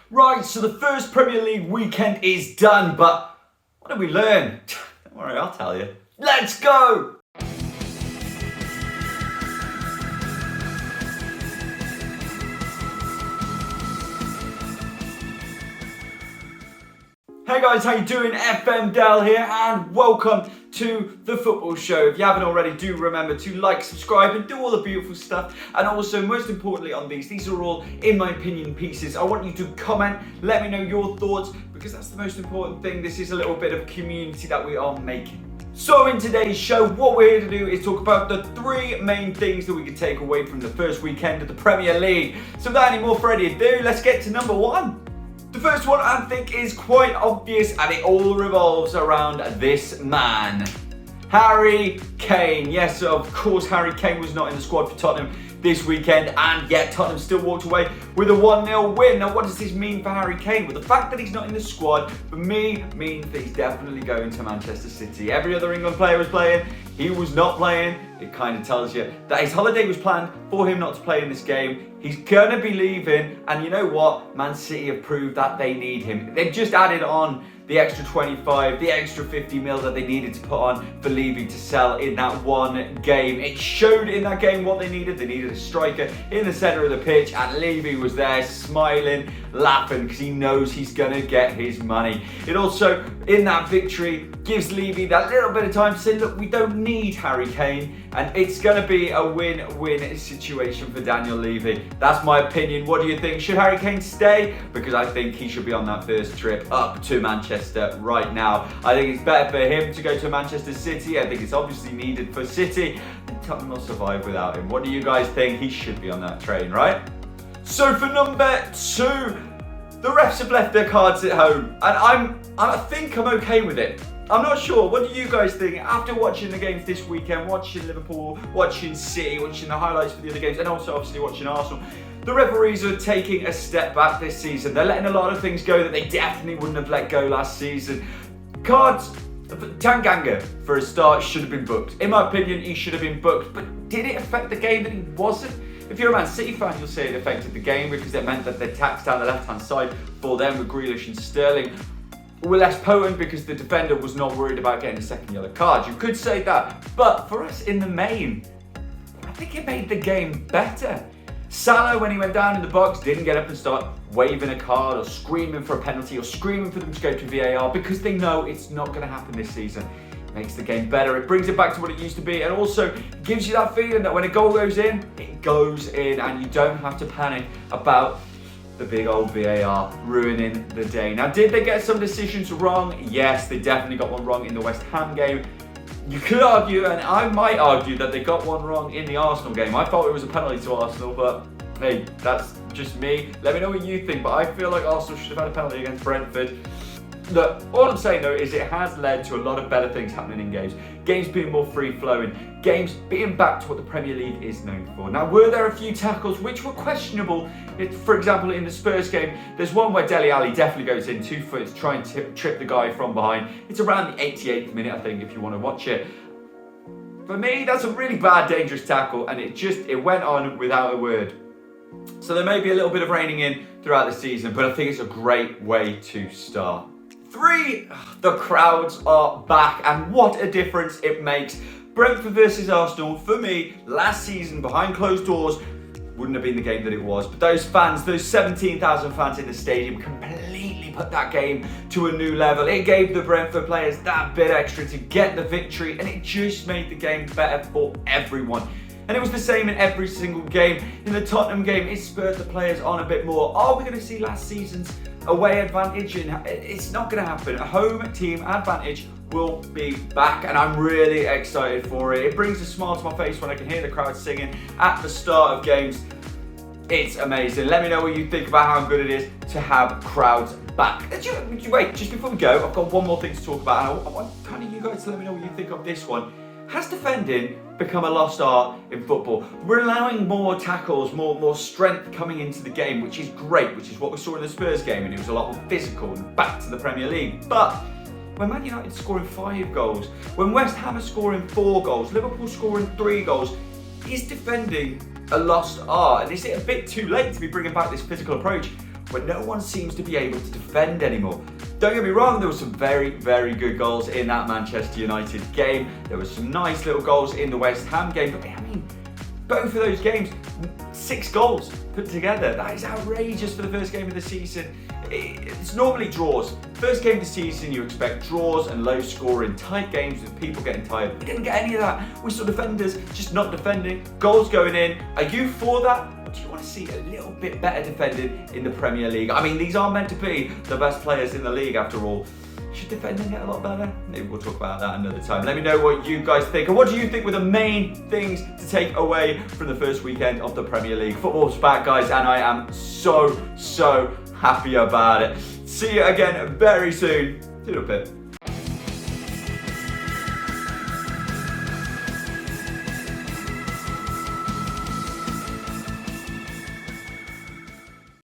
Right, so the first Premier League weekend is done, but what did we learn? Don't worry, I'll tell you. Let's go! Hey guys, how you doing? FM Dell here, and welcome to the football show. If you haven't already, do remember to like, subscribe, and do all the beautiful stuff. And also, most importantly on these are all, in my opinion, pieces. I want you to comment, let me know your thoughts, because that's the most important thing. This is a little bit of community that we are making. So in today's show, what we're here to do is talk about the three main things that we can take away from the first weekend of the Premier League. So without any more further ado, let's get to number one. The first one I think is quite obvious, and it all revolves around this man, Harry Kane. Yes, of course, Harry Kane was not in the squad for Tottenham this weekend, and yet Tottenham still walked away with a 1-0 win. Now, what does this mean for Harry Kane? Well, the fact that he's not in the squad, for me, means that he's definitely going to Manchester City. Every other England player was playing, he was not playing. It kind of tells you that his holiday was planned for him not to play in this game. He's going to be leaving, and you know what? Man City have proved that they need him. They've just added on the extra 25, the extra 50 mil that they needed to put on for Levy to sell in that one game. It showed in that game what they needed. They needed a striker in the centre of the pitch, and Levy was there smiling, laughing, because he knows he's going to get his money. It also, in that victory, gives Levy that little bit of time to say, look, we don't need Harry Kane, and it's going to be a win-win situation for Daniel Levy. That's my opinion. What do you think? Should Harry Kane stay? Because I think he should be on that first trip up to Manchester right now. I think it's better for him to go to Manchester City. I think it's obviously needed for City, and Tottenham will survive without him. What do you guys think? He should be on that train, right? So for number two, the refs have left their cards at home, and I think I'm okay with it. I'm not sure. What do you guys think? After watching the games this weekend, watching Liverpool, watching City, watching the highlights for the other games, and also obviously watching Arsenal, the referees are taking a step back this season. They're letting a lot of things go that they definitely wouldn't have let go last season. Cards, Tanganga, for a start, should have been booked. In my opinion, he should have been booked, but did it affect the game that he wasn't? If you're a Man City fan, you'll say it affected the game because it meant that the attacks down the left-hand side for them with Grealish and Sterling were less potent because the defender was not worried about getting a second yellow card. You could say that, but for us in the main, I think it made the game better. Salah, when he went down in the box, didn't get up and start waving a card or screaming for a penalty or screaming for them to go to VAR because they know it's not going to happen this season. It makes the game better. It brings it back to what it used to be, and also gives you that feeling that when a goal goes in, it goes in, and you don't have to panic about the big old VAR ruining the day. Now, did they get some decisions wrong? Yes, they definitely got one wrong in the West Ham game. You could argue, and I might argue, that they got one wrong in the Arsenal game. I thought it was a penalty to Arsenal, but hey, that's just me. Let me know what you think, but I feel like Arsenal should have had a penalty against Brentford. Look, all I'm saying though is it has led to a lot of better things happening in games. Games being more free-flowing, games being back to what the Premier League is known for. Now, were there a few tackles which were questionable? For example, in the Spurs game, there's one where Dele Alli definitely goes in 2 foot to try and trip the guy from behind. It's around the 88th minute, I think, if you want to watch it. For me, that's a really bad, dangerous tackle, and it went on without a word. So there may be a little bit of reining in throughout the season, but I think it's a great way to start. 3, the crowds are back, and what a difference it makes. Brentford versus Arsenal, for me, last season behind closed doors wouldn't have been the game that it was. But those fans, those 17,000 fans in the stadium, completely put that game to a new level. It gave the Brentford players that bit extra to get the victory, and it just made the game better for everyone. And it was the same in every single game. In the Tottenham game, it spurred the players on a bit more. Are we going to see last season's away advantage? It's not going to happen. A home team advantage will be back, and I'm really excited for it. It brings a smile to my face when I can hear the crowd singing at the start of games. It's amazing. Let me know what you think about how good it is to have crowds back. Wait, just before we go, I've got one more thing to talk about, and I want kind of you guys to let me know what you think of this one. Has defending become a lost art in football? We're allowing more tackles, more strength coming into the game, which is great, which is what we saw in the Spurs game, and it was a lot more physical and back to the Premier League. But when Man United scoring 5 goals, when West Ham are scoring 4 goals, Liverpool scoring 3 goals, is defending a lost art? And is it a bit too late to be bringing back this physical approach where no one seems to be able to defend anymore. Don't get me wrong, there were some very, very good goals in that Manchester United game. There were some nice little goals in the West Ham game, but I mean, both of those games, 6 goals put together. That is outrageous for the first game of the season. It's normally draws. First game of the season, you expect draws and low scoring, tight games with people getting tired. We didn't get any of that. We saw defenders just not defending, goals going in. Are you for that? Or do you want to see a little bit better defended in the Premier League? I mean, these are meant to be the best players in the league after all. Should defending get a lot better? Maybe we'll talk about that another time. Let me know what you guys think. And what do you think were the main things to take away from the first weekend of the Premier League? Football's back, guys, and I am so happy about it. See you again very soon. Toodle pip.